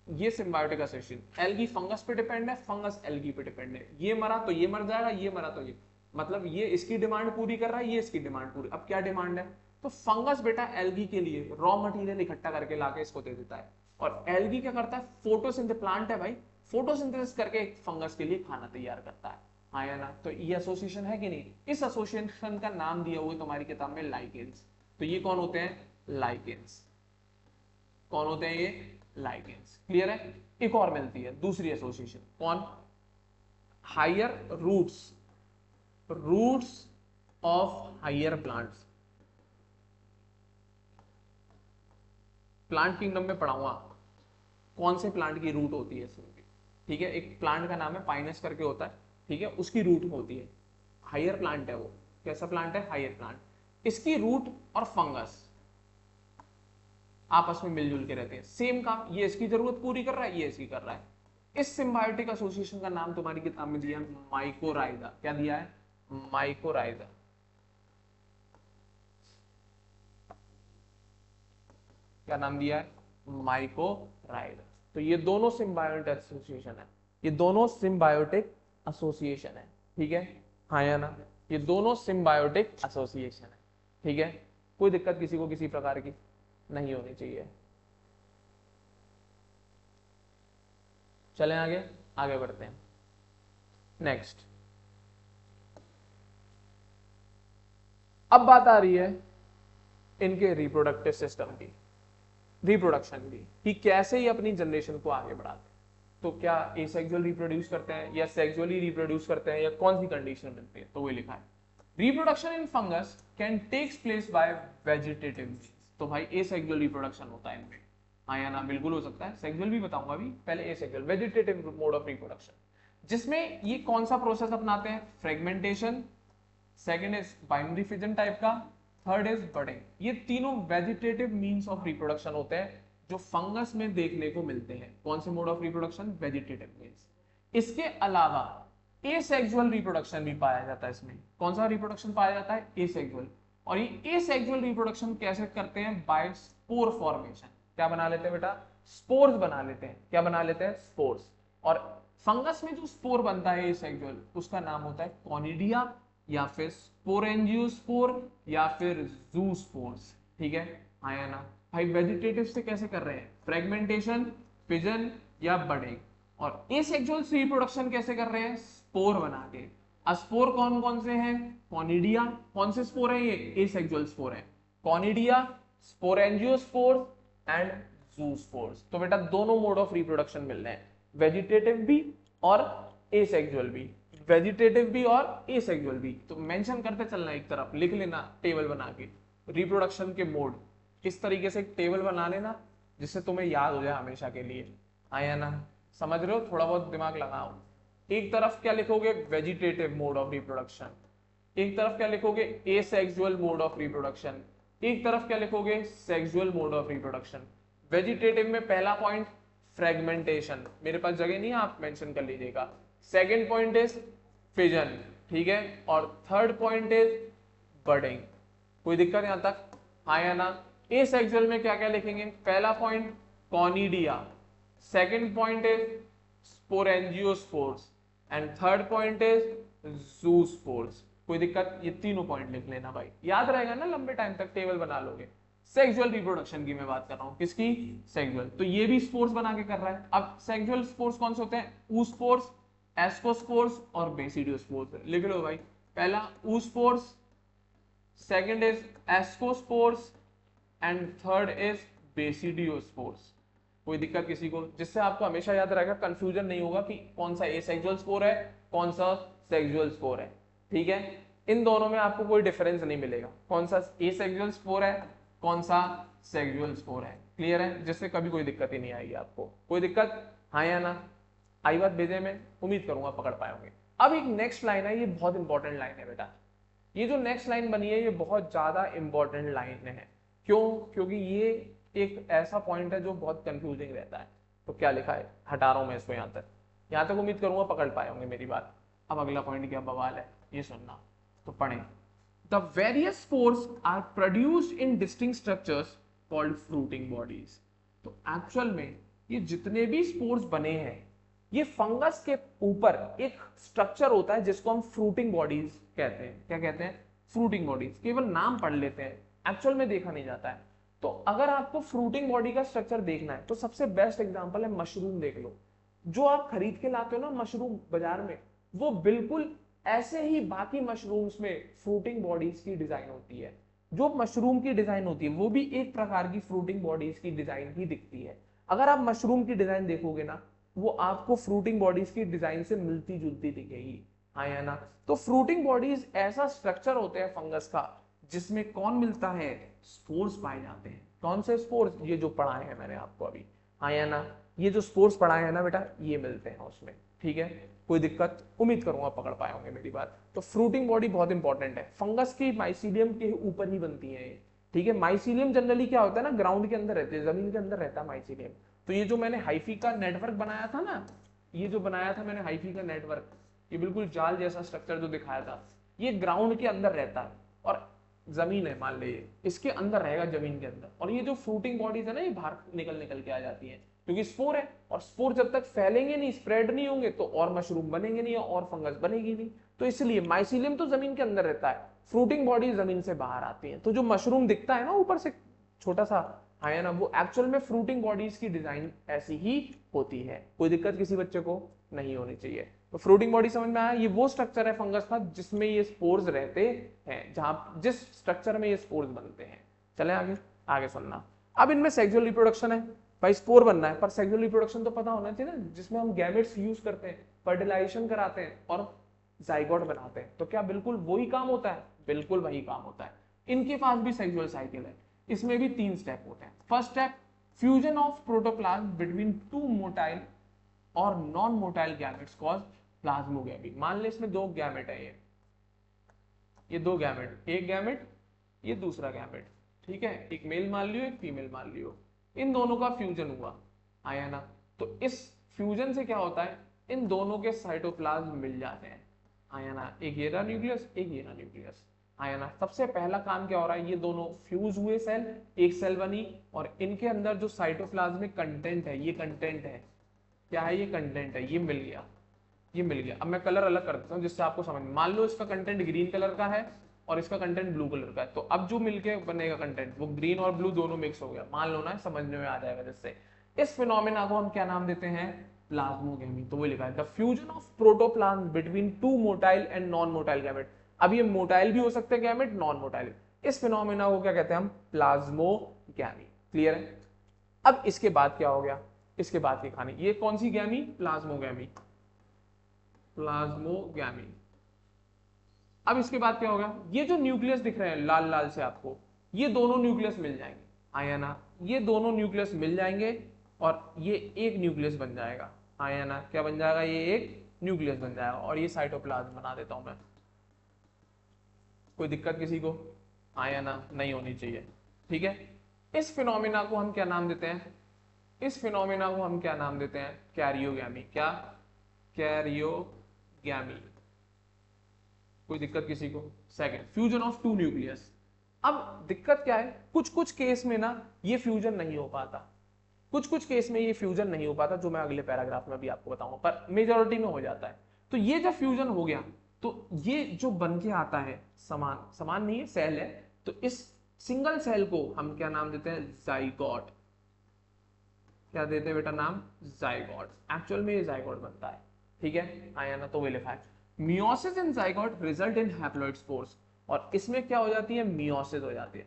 ये सिम्बायोटिक एसोसिएशन। एल्गी फंगस पे डिपेंड है, फंगस एल्गी पे डिपेंड है। ये मरा तो ये मर जाएगा, ये मरा तो ये, मतलब ये इसकी डिमांड पूरी कर रहा है, ये इसकी डिमांड पूरी। अब क्या डिमांड है? तो फंगस बेटा एल्गी के लिए रॉ मटेरियल इकट्ठा करके लाके इसको दे देता है, और एल्गी क्या करता है? फोटोसिंथेसिस, प्लांट है भाई, फोटोसिंथेसिस करके फंगस के लिए खाना तैयार करता है। हाँ या ना? तो ये एसोसिएशन है कि नहीं? इस एसोसिएशन का नाम दिया हुआ है तुम्हारी किताब में लाइकेंस। तो ये कौन होते हैं? लाइकेंस। कौन होते हैं ये? लाइकेंस। क्लियर है? एक और मिलती है दूसरी एसोसिएशन, कौन? Higher roots, roots of higher plants. Plant kingdom में पढ़ाऊंगा कौन से प्लांट की रूट होती है इसमें। ठीक है, एक प्लांट का नाम है पाइनस करके होता है, ठीक है, उसकी रूट होती है। हायर प्लांट है वो। कैसा प्लांट है? Higher plant. इसकी रूट और फंगस आपस में मिलजुल के रहते हैं, सेम काम। ये इसकी जरूरत पूरी कर रहा है, ये इसकी कर रहा है। इस सिम्बायोटिक एसोसिएशन का नाम तुम्हारी किताब में दिया माइकोराइजा। क्या दिया है? माइकोराइजा। क्या नाम दिया है? माइकोराइजा। तो ये दोनों सिम्बायोटिक एसोसिएशन है, ये दोनों सिम्बायोटिक एसोसिएशन है। ठीक है, हाँ या ना? ये दोनों सिम्बायोटिक एसोसिएशन है। ठीक है, कोई दिक्कत किसी को किसी प्रकार की नहीं होनी चाहिए। चलें आगे, आगे बढ़ते हैं। नेक्स्ट, अब बात आ रही है इनके रिप्रोडक्टिव सिस्टम की, रिप्रोडक्शन की, कि कैसे ही अपनी जनरेशन को आगे बढ़ाते हैं। तो क्या एसेक्सुअल रिप्रोड्यूस करते हैं या सेक्सुअली रिप्रोड्यूस करते हैं, या कौन सी कंडीशन मिलती है? तो वही लिखा है, reproduction in fungus can takes place by vegetative means. तो भाई एसेक्सुअल रिप्रोडक्शन होता है इनमें। हाँ या ना? बिल्कुल हो सकता है, सेक्सुअल भी बताऊंगा अभी, पहले asexual, vegetative mode of reproduction, जिसमें ये कौन सा प्रोसेस अपनाते हैं? Fragmentation, second is binary fission type का, थर्ड इज बडिंग। ये तीनों वेजिटेटिव मींस ऑफ रिप्रोडक्शन होते हैं जो फंगस में देखने को मिलते हैं। कौन से mode of reproduction? Vegetative means. इसके अलावा एसेक्सुअल रिप्रोडक्शन भी पाया जाता है इसमें। कौन सा रिप्रोडक्शन पाया जाता है? एसेक्सुअल। और ये एसेक्सुअल रिप्रोडक्शन कैसे करते हैं? By spore formation. क्या बना लेते हैं बेटा? स्पोर्स बना लेते हैं। क्या बना लेते हैं? स्पोर्स। और फंगस में जो स्पोर बनता है एसेक्सुअल, उसका नाम होता है कॉनिडिया, या फिर स्पोरेंजियोस्पोर, या फिर जूस्पोर्स। ठीक है, हाँ या ना? भाई वेजिटेटिव से कैसे कर रहे हैं? फ्रेगमेंटेशन, फिजन या बडिंग। और एसेक्सुअल रिप्रोडक्शन कैसे कर रहे हैं? स्पोर बना के। स्पोर कौन कौन से हैं? कॉनिडिया। कौन से स्पोर है ये? एसेक्सुअल स्पोर है। Conidia, sporangiospore and zoospores. तो बेटा दोनों मोड ऑफ रिप्रोडक्शन मिल रहे हैं, वेजिटेटिव भी और एसेक्सुअल भी, वेजिटेटिव भी और एसेक्सुअल भी। तो मेंशन करते चलना, एक तरफ लिख लेना टेबल बना के, रिप्रोडक्शन के मोड। इस तरीके से एक टेबल बना लेना जिससे तुम्हें याद हो जाए हमेशा के लिए। आया ना? समझ रहे हो? थोड़ा बहुत दिमाग लगाओ। एक तरफ क्या लिखोगे? Vegetative mode of reproduction. एक तरफ क्या लिखोगे? Asexual mode of reproduction. एक तरफ क्या लिखोगे? Sexual mode of reproduction. Vegetative में पहला पॉइंट फ्रेगमेंटेशन, मेरे पास जगह नहीं है, आप मेंशन कर लीजिएगा। सेकंड पॉइंट इज फिजन, ठीक है, और थर्ड पॉइंट इज बडिंग। कोई दिक्कत यहां तक, हाँ या ना? एसेक्सुअल में क्या क्या लिखेंगे? पहला point conidia, second point is sporangiospores and third point is zoospores. कोई दिक्कत? ये तीनों पॉइंट लिख लेना भाई, याद रहेगा ना, लंबे टाइम तक टेबल बना लोगे। सेक्सुअल रिप्रोडक्शन की मैं बात कर रहा हूं, किसकी? सेक्सुअल। तो ये भी स्पोर्स बना के कर रहा है। अब सेक्सुअल स्पोर्स कौन से होते हैं? ऊस्पोर्स, एस्कोस्पोर्स और बेसिडियोस्पोर्स। लिख लो भाई, पहला oospores, second is ascospores and third is basidiospores. कोई दिक्कत किसी को? जिससे आपको हमेशा याद रहेगा, कंफ्यूजन नहीं होगा कि कौन सा एसेक्सुअल स्पोर है, कौन सा सेक्सुअल स्पोर है, ठीक है? इन दोनों में आपको कोई डिफरेंस नहीं मिलेगा, कौन सा एसेक्सुअल स्पोर है, कौन सा सेक्सुअल स्पोर है। क्लियर है? जिससे कभी कोई दिक्कत ही नहीं आएगी आपको। कोई दिक्कत, हाँ या ना? आई बात भेजे, में उम्मीद करूंगा पकड़ पाएंगे। अब एक नेक्स्ट लाइन है, ये बहुत इंपॉर्टेंट लाइन है बेटा। ये जो नेक्स्ट लाइन बनी है, ये बहुत ज्यादा इंपॉर्टेंट लाइन है। क्यों? क्योंकि ये एक ऐसा पॉइंट है जो बहुत कंफ्यूजिंग रहता है। तो क्या लिखा है, हटा रहा हूं मैं इसको यहां तक उम्मीद करूंगा पकड़ पाए होंगे मेरी बात। अब अगला पॉइंट क्या बवाल है, ये सुनना, तो पढ़ें। The various spores are produced in distinct structures called fruiting bodies. तो एक्चुअल में ये जितने भी स्पोर्स बने हैं, ये फंगस के ऊपर एक स्ट्रक्चर होता है जिसको हम फ्रूटिंग बॉडीज कहते हैं। क्या कहते हैं? Fruiting bodies. केवल नाम पढ़ लेते हैं, एक्चुअल में देखा नहीं जाता है। तो अगर आपको फ्रूटिंग बॉडी का स्ट्रक्चर देखना है, तो सबसे बेस्ट एग्जांपल है मशरूम। देख लो, जो आप खरीद के लाते हो ना मशरूम बाजार में, वो बिल्कुल ऐसे ही बाकी मशरूम्स में फ्रूटिंग बॉडीज की डिजाइन होती है। जो मशरूम की डिजाइन होती है वो भी एक प्रकार की फ्रूटिंग बॉडीज की डिजाइन ही दिखती है। अगर आप मशरूम की डिजाइन देखोगे ना, वो आपको फ्रूटिंग बॉडीज की डिजाइन से मिलती जुलती दिखेगी, हाँ या ना? तो फ्रूटिंग बॉडीज ऐसा स्ट्रक्चर होते हैं फंगस का, जिसमें कौन मिलता है? स्पोर्स पाए जाते हैं। कौन से स्पोर्स? ये जो पढ़ाए हैं मैंने आपको अभी, हाँ या ना? ये जो स्पोर्स पढ़ाए हैं ना बेटा, ये मिलते हैं उसमें, ठीक है? कोई दिक्कत? उम्मीद करूंगा पकड़ पाए होंगे मेरी बात। तो फ्रूटिंग बॉडी बहुत इंपॉर्टेंट है, फंगस की माइसीलियम के ऊपर ही बनती है ये, ठीक है? माइसीलियम जनरली क्या होता है ना, ग्राउंड के अंदर रहते हैं, जमीन के अंदर रहता है माइसीलियम। तो ये जो मैंने हाइफी का नेटवर्क बनाया था ना, ये जो बनाया था मैंने हाइफी का नेटवर्क, ये बिल्कुल जाल जैसा स्ट्रक्चर जो दिखाया था, ये ग्राउंड के अंदर रहता है और जमीन है मान लीजिए, इसके अंदर रहेगा जमीन के अंदर। और ये जो फ्रूटिंग बॉडीज है ना, ये बाहर निकल निकल के आ जाती है, क्योंकि स्पोर है, और स्पोर जब तक फैलेंगे नहीं, स्प्रेड नहीं होंगे, तो और मशरूम बनेंगे नहीं और फंगस बनेगी नहीं। तो इसलिए माइसीलियम तो जमीन के अंदर रहता है, फ्रूटिंग बॉडी जमीन से बाहर आती है। तो जो मशरूम दिखता है ना ऊपर से छोटा सा, है ना, वो एक्चुअल में फ्रूटिंग बॉडीज की डिजाइन ऐसी ही होती है। कोई दिक्कत किसी बच्चे को नहीं होनी चाहिए। तो फ्रूटिंग बॉडी समझ में आया? ये वो स्ट्रक्चर है फंगस का जिसमें ये स्पोर्स रहते हैं, जहां जिस स्ट्रक्चर में ये स्पोर्स बनते हैं। चले आगे, आगे सुनना। अब इनमें सेक्सुअल रिप्रोडक्शन है भाई, स्पोर बनना है, पर सेक्सुअल रिप्रोडक्शन तो पता होना चाहिए ना, जिसमें हम गैमेट्स यूज करते हैं, फर्टिलाइजेशन कराते हैं और जाइगोट बनाते हैं। तो क्या बिल्कुल वही काम होता है? बिल्कुल वही काम होता है। इनके पास भी सेक्सुअल साइकिल है, इसमें भी 3 स्टेप होते हैं। First step, fusion of protoplasm between 2 motile और non motile gametes cause plasmogamy. मान ले इसमें 2 गैमेट है, ये 2 गैमेट, एक गैमेट, ये दूसरा गैमेट, ठीक है? एक मेल मान लियो, एक फीमेल मान लियो, इन दोनों का फ्यूजन हुआ, आया ना? तो इस फ्यूजन से क्या होता है, इन दोनों के साइटोप्लाज्म मिल जाते हैं, आया ना? एक ये रहा न्यूक्लियस, एक ये रहा न्यूक्लियस, आया ना? सबसे पहला काम क्या हो रहा है, ये दोनों फ्यूज हुए सेल, एक सेल बनी, और इनके अंदर जो साइटोप्लाज्मिक कंटेंट है, ये कंटेंट है, क्या है? ये कंटेंट है, ये मिल गया, ये मिल गया। अब मैं कलर अलग कर देता हूँ जिससे आपको समझ में। मान लो इसका कंटेंट ग्रीन कलर का है और इसका कंटेंट ब्लू कलर का है, तो अब जो मिलके बनेगा कंटेंट, वो ग्रीन और ब्लू दोनों मिक्स हो गया, मान लो ना, समझने में आ जाएगा जिससे। इस फिनोमेना को हम क्या नाम देते हैं? प्लाज्मोगेमी। तो वो लिखा है the fusion of protoplasm between 2 motile and non motile gamete. अब ये मोटाइल भी हो सकते हैं गैमेट, नॉन मोटाइल। इस फिनोमेना को क्या कहते हैं हम? प्लाज्मोगैमी। क्लियर है? अब इसके बाद क्या हो गया, इसके बाद की कहानी, ये कौन सी गैमी? Plasmogamy, plasmogamy. अब इसके बाद क्या होगा, ये जो न्यूक्लियस दिख रहे हैं लाल लाल से आपको, ये दोनों न्यूक्लियस मिल जाएंगे, आया ना? ये दोनों न्यूक्लियस मिल जाएंगे और ये एक न्यूक्लियस बन जाएगा, आया ना? क्या बन जाएगा? ये एक न्यूक्लियस बन जाएगा, और ये साइटोप्लाज्म बना देता हूं मैं। कोई दिक्कत किसी को? आया ना? नहीं होनी चाहिए, ठीक है? इस फिनोमिना को हम क्या नाम देते हैं? इस फिनोमेना को हम क्या नाम देते हैं? कैरियोगैमी। क्या? कैरियोगैमी। कोई दिक्कत किसी को? Second, fusion of two nucleus. अब दिक्कत क्या है, कुछ कुछ केस में ना ये फ्यूजन नहीं हो पाता, कुछ कुछ केस में ये फ्यूजन नहीं हो पाता, जो मैं अगले पैराग्राफ में भी आपको बताऊंगा, पर मेजोरिटी में हो जाता है। तो ये जब फ्यूजन हो गया तो ये जो बन के आता है, समान समान नहीं है, सेल है, तो इस सिंगल सेल को हम क्या नाम देते हैं? जाइगोट। क्या देते हैं बेटा नाम? जाइगोट। एक्चुअल में ये जाइगोट बनता है, ठीक है, आया ना? तो वो लिखा है meiosis in zygote result in haploid spores. और इसमें क्या हो जाती है? मियोसिस हो जाती है।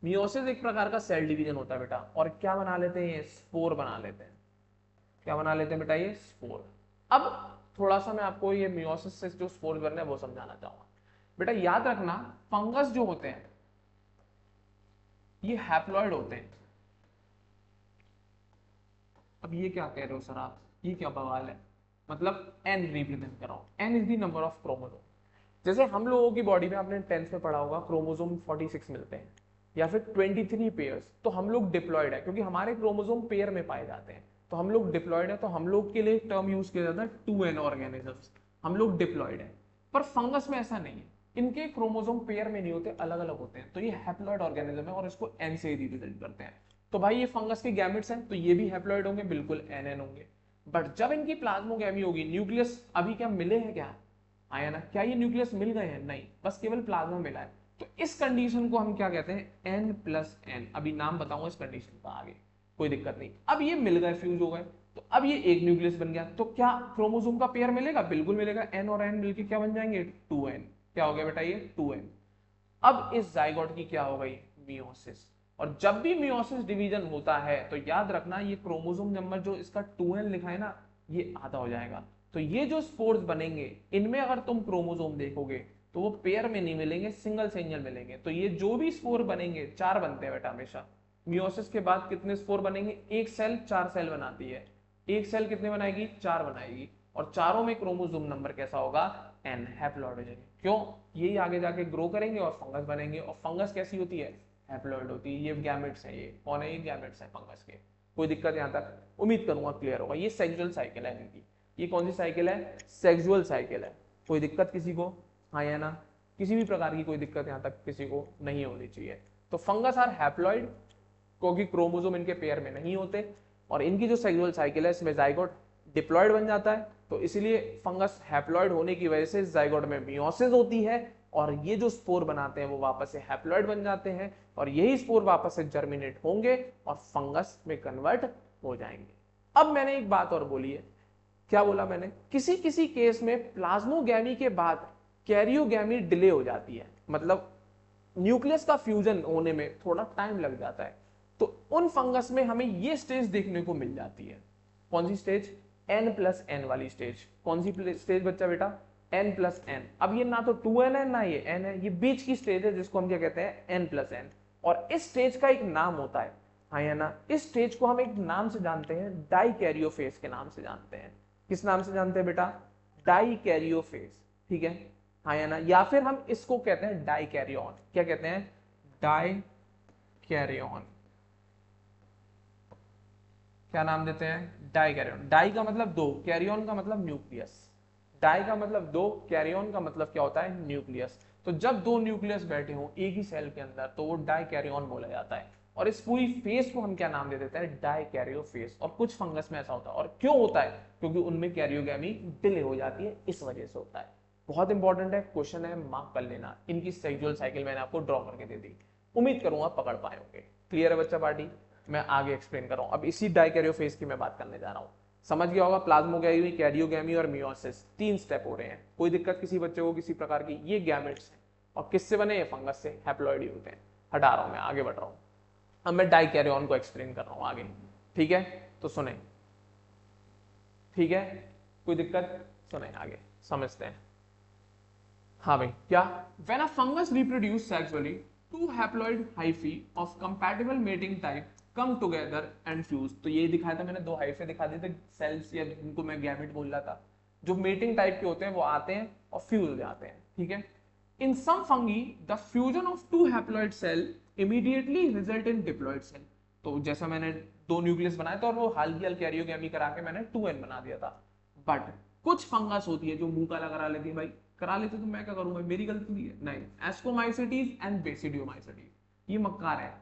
मियोसिस एक प्रकार का सेल डिवीजन होता है बेटा, और क्या बना लेते हैं? ये स्पोर बना लेते हैं। क्या बना लेते हैं बेटा? ये स्पोर। अब थोड़ा सा मैं आपको ये मियोसिस से जो स्पोर बनना है वो समझाना चाहूंगा। बेटा याद रखना, फंगस जो होते हैं ये हैप्लॉइड होते हैं। अब ये क्या कह रहे हो सर आप? ये क्या बवाल है? मतलब एन रिप्रेजेंट कर रहा हूं, n is the number of chromosome. जैसे हम लोगों की बॉडी में आपने 10th में पढ़ा होगा क्रोमोसोम 46 मिलते हैं या फिर 23 पेयर्स, तो हम लोग डिप्लॉयड है क्योंकि हमारे क्रोमोसोम पेयर में पाए जाते हैं, तो हम लोग डिप्लॉयड है। तो हम लोग के लिए टर्म यूज किया जाता है 2n ऑर्गेनिजम्स, हम लोग डिप्लॉयड है। पर फंगस में ऐसा नहीं है, इनके क्रोमोसोम पेयर में नहीं होते, अलग अलग होते हैं, तो ये हैप्लॉयड ऑर्गेनिज्म है और इसको एन से रिप्रेजेंट करते हैं। तो भाई ये फंगस के गैमेट्स हैं तो ये भी हैप्लॉयड होंगे, बिल्कुल एन होंगे। बट जब इनकी प्लाज्मोगैमी होगी, न्यूक्लियस अभी क्या मिले हैं? क्या आया ना? क्या ये न्यूक्लियस मिल गए हैं? नहीं, बस केवल प्लाज्मा मिला है। तो इस कंडीशन को हम क्या कहते हैं? n+n। अभी नाम बताऊंगा इस कंडीशन का आगे, कोई दिक्कत नहीं। अब ये मिल गए, फ्यूज हो गए, तो अब ये एक न्यूक्लियस बन गया, तो क्या क्रोमोसोम का पेयर मिलेगा? बिल्कुल मिलेगा। n और n मिलकर क्या बन जाएंगे? 2n। क्या हो गया बेटा? ये 2n। अब इस जाइगोट की क्या हो गई? मियोसिस। और जब भी मियोसिस डिवीजन होता है तो याद रखना, ये क्रोमोसोम नंबर जो इसका 2n लिखा है ना, ये आधा हो जाएगा। तो ये जो स्पोर्स बनेंगे, इनमें अगर तुम क्रोमोसोम देखोगे तो वो पेयर में नहीं मिलेंगे, सिंगल सिंगल मिलेंगे। तो ये जो भी स्पोर बनेंगे, 4 बनते हैं बेटा हमेशा। मियोसिस के बाद कितने स्पोर बनेंगे? एक सेल 4 सेल बनाती है, एक सेल कितने बनाएगी? 4 बनाएगी। और चारों में क्रोमोसोम नंबर कैसा होगा? n, हैप्लॉइड हो जाएंगे। क्यों? यही आगे जाके ग्रो करेंगे और फंगस बनेंगे। और फंगस कैसी होती है? हैप्लॉइड होती है। ये गैमेट्स है। ये कौन है? ये गैमेट्स है फंगस के। कोई दिक्कत यहाँ तक? उम्मीद करूंगा क्लियर होगा। ये सेक्सुअल साइकिल है इनकी। ये कौन सी साइकिल है? सेक्सुअल साइकिल है। कोई दिक्कत किसी को? हाँ या ना? किसी भी प्रकार की कोई दिक्कत यहाँ तक किसी को नहीं होनी चाहिए। तो फंगस आर हैप्लॉइड क्योंकि क्रोमोसोम इनके पेयर में नहीं होते, और इनकी जो सेक्सुअल साइकिल है इसमें जाइगोट डिप्लॉयड बन जाता है। तो इसलिए फंगस हैप्लॉइड होने की वजह से जाइगोट में मियोसिस होती है, और ये जो स्पोर बनाते हैं वो वापस से हैप्लॉइड बन जाते हैं, और यही स्पोर वापस से जर्मिनेट होंगे और फंगस में कन्वर्ट हो जाएंगे। अब मैंने एक बात और बोली है। क्या बोला मैंने? किसी किसी केस में प्लाज्मोगैमी के बाद कैरियोगैमी डिले हो जाती है, मतलब न्यूक्लियस का फ्यूजन होने में थोड़ा टाइम लग जाता है। तो उन फंगस में हमें ये स्टेज देखने को मिल जाती है। कौन सी स्टेज? n+n वाली स्टेज। कौन सी स्टेज बच्चा बेटा? n+n। अब ये ना तो 2n है ना ये n है, ये बीच की स्टेज है जिसको हम क्या कहते हैं? n+n। और इस स्टेज का एक नाम होता है, हाँ या ना? इस स्टेज को हम एक नाम से जानते हैं, डाइकैरियोफेज के नाम से जानते हैं। किस नाम से जानते हैं बेटा? डाइकैरियोफेज, ठीक है, हाँ या ना? या फिर हम इसको कहते हैं डाइकैरियन। क्या कहते हैं? डाइकैरियन। क्या नाम देते हैं? डाइकैरियन। डाई का मतलब दो, कैरियन का मतलब न्यूक्लियस। डाई का मतलब दो, कैरियन का मतलब क्या होता है? न्यूक्लियस। तो जब दो न्यूक्लियस बैठे हों एक ही सेल के अंदर तो वो डाइकैरियन बोला जाता है। और इस पूरी फेज को हम क्या नाम दे देते हैं? डाइकैरियोफेज। और कुछ फंगस में ऐसा होता है। और क्यों होता है? क्योंकि उनमें कैरियोगैमी डिले हो जाती है, इस वजह से होता है। बहुत इंपॉर्टेंट है, क्वेश्चन है, मार्क कर लेना। इनकी सेक्सुअल साइकिल मैंने आपको ड्रॉ करके दे दी, उम्मीद करूंगा पकड़ पाए होंगे। क्लियर है बच्चा पार्टी? मैं आगे एक्सप्लेन कर रहा हूं। अब इसी डाइकैरियोफेज की मैं बात करने जा रहा हूं। समझ गया होगा, प्लाज्मोगैमी, कैरियोगैमी और मियोसिस, 3 स्टेप हो रहे हैं। कोई दिक्कत किसी बच्चे को किसी प्रकार की? ये गैमेट्स हैं और किससे बने? ये फंगस से, हैप्लॉइड ही होते हैं। हटा रहा हूं मैं, आगे बढ़ रहा हूं। अब मैं डाइकैरियन को एक्सप्लेन कर रहा हूं आगे, ठीक है? तो सुने, ठीक है, कोई दिक्कत? सुने आगे समझते हैं। हाँ भाई, क्या? When a fungus reproduce sexually, two haploid hyphae of compatible mating type come together and fuse. तो ये दिखाया था मैंने, 2 हाइफे दिखा दिए थे, सेल्स या जिनको मैं गैमेट बोल रहा था, जो मेटिंग टाइप के होते हैं वो आते हैं और फ्यूज हो जाते हैं, ठीक है? In some fungi the fusion of 2 haploid cell immediately result in diploid cell. तो जैसा मैंने 2 न्यूक्लियस बनाए थे और वो हाल कैरियोगेमी करा के मैंने 2n बना दिया था। बट कुछ फंगस होती है जो मुंह काला करा लेती है, भाई करा लेते तो मैं क्या करूंगा, मेरी गलती नहीं है, नहीं। एस्कोमाइसिटीज एंड बेसिडियोमाइसिटीज, ये मक्कार है।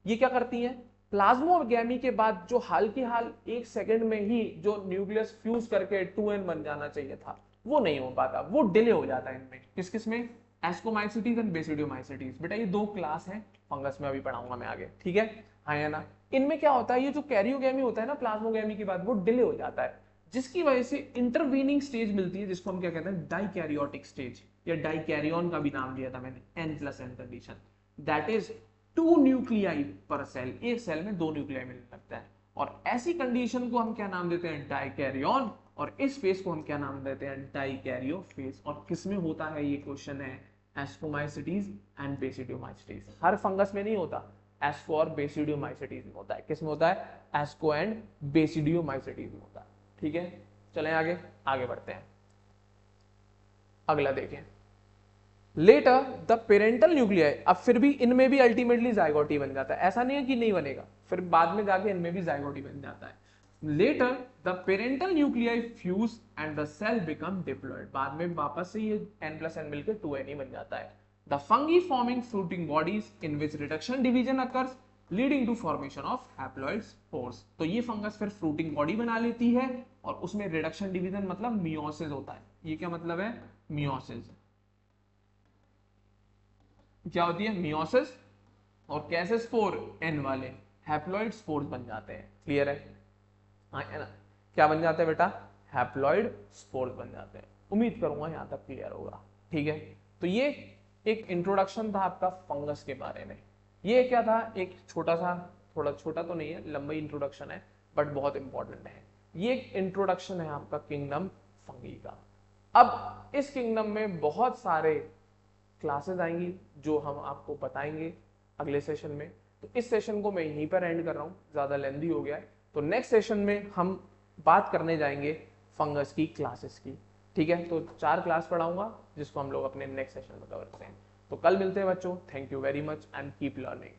ये क्या करती है, प्लाज्मोगेमी के बाद जो हाल की हाल 1 सेकंड में ही जो न्यूक्लियस फ्यूज करके 2n बन जाना चाहिए था, वो नहीं हो पाता, वो डिले हो जाता है इनमें। किस किस में, एस्कोमाइसिटीज एंड बेसिडियोमाइसिटीज। बेटा ये 2 क्लास है फंगस में, अभी पढ़ाऊंगा मैं आगे, ठीक है, हाँ या ना। इनमें क्या होता है, ये जो कैरियोगेमी होता है ना प्लाज्मोगेमी के बाद, वो डिले हो जाता है, जिसकी वजह से इंटरवीनिंग स्टेज मिलती है, जिसको हम क्या कहते हैं, डाइकैरियोटिक स्टेज, या डाइकैरियन का भी नाम दिया था मैंने, n+n condition. That is 2 nuclei पर सेल, एक सेल में 2 न्यूक्लियाई मिलने लगता है, और ऐसी कंडीशन को हम क्या नाम देते हैं, डाइकैरियन, और इस फेज को हम क्या नाम देते हैं, डाइकैरियो फेज। और किसमें होता है ये क्वेश्चन है, ascomycetes and basidiomycetes. Her fungus में नहीं होता, एस्को और बेसिडियोमाइसिटीज में होता है। किसमें होता है, एस्को एंड बेसिडियोमाइसिटीज में होता है, ठीक है। चलें आगे, आगे बढ़ते हैं, अगला देखें। लेटर द पेरेंटल न्यूक्लियाई, अब फिर भी इनमें भी अल्टीमेटली जाइगोटी बन जाता है, ऐसा नहीं है कि नहीं बनेगा, फिर बाद में जाके इनमें भी जाइगोटी बन जाता है। Later the parental nuclei fuse and the cell become diploid, बाद में वापस से ये n+n मिलकर 2n ही बन जाता है। The fungi forming fruiting bodies in which reduction division occurs leading to formation of haploid spores. तो ये फंगस फिर फ्रूटिंग बॉडी बना लेती है, और उसमें रिडक्शन डिवीजन मतलब मियोसिस होता है। ये क्या मतलब है, मियोसिस, क्या होती है, मियोसिस, और कैसे स्पोर, n वाले हैप्लॉइड स्पोर्स बन जाते हैं। क्लियर है, हाँ है ना, क्या बन जाते हैं बेटा, हैप्लॉइड स्पोर्स बन जाते हैं। उम्मीद करूंगा यहां तक क्लियर होगा, ठीक है। तो ये एक इंट्रोडक्शन था आपका फंगस के बारे में। ये क्या था, एक छोटा सा, थोड़ा छोटा तो नहीं है, लंबी इंट्रोडक्शन है, बट बहुत इंपॉर्टेंट है। ये एक इंट्रोडक्शन है आपका किंगडम फंगी का। अब इस किंगडम में बहुत सारे क्लासेस आएंगी जो हम आपको बताएंगे अगले सेशन में। तो इस सेशन को मैं यहीं पर एंड कर रहा हूँ, ज़्यादा लेंदी हो गया है। तो नेक्स्ट सेशन में हम बात करने जाएंगे फंगस की क्लासेस की, ठीक है। तो 4 क्लास पढ़ाऊंगा, जिसको हम लोग अपने नेक्स्ट सेशन में कवर करेंगे। तो कल मिलते हैं बच्चों, thank you very much and keep learning.